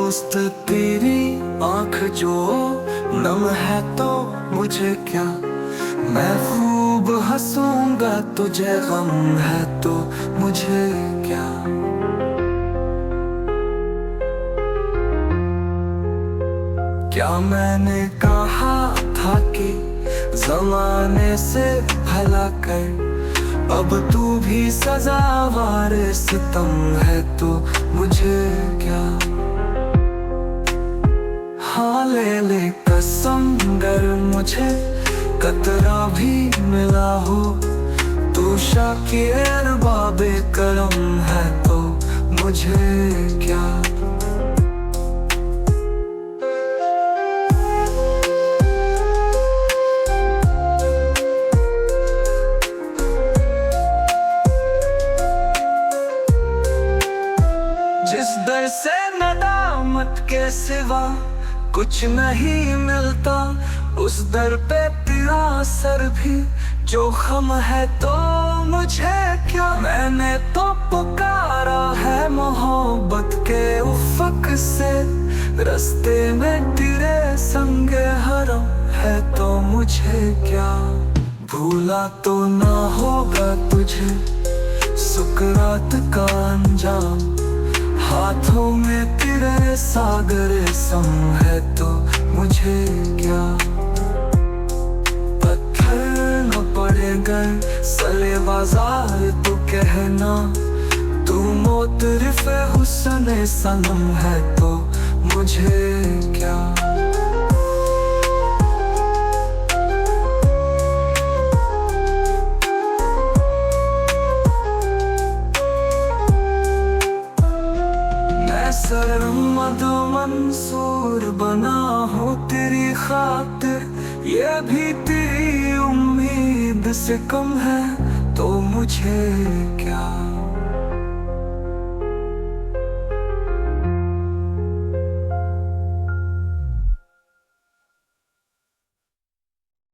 दोस्त तेरी आंख जो नम है तो मुझे क्या, मैं खूब हंसूंगा तुझे गम है तो मुझे क्या। क्या मैंने कहा था कि ज़माने से भला कर, अब तू भी सज़ावार सितम है तो मुझे क्या। हाँ ले ले कसम गर मुझे कतरा भी मिला हो, तू शाकिर बाबे करम है तो मुझे क्या। जिस दर से नदामत के सिवा कुछ नहीं मिलता, उस दर पे तेरा असर भी जो खम है तो मुझे क्या। मैंने तो पुकारा है मोहब्बत के उफ़क़ से, रास्ते में तेरे संगे हरम है तो मुझे क्या। भूला तो ना होगा तुझे सुकरात का अंजाम, हाथों में तेरे सागर सम है तो मुझे क्या। पत्थर न पड़ेगा सले बाजार तो कहना, तू मोतरिफ हुस्न सनम है तो मुझे क्या। सरमद मंसूर बना हो तेरी खातिर, ये भी तेरी उम्मीद से कम है तो मुझे क्या।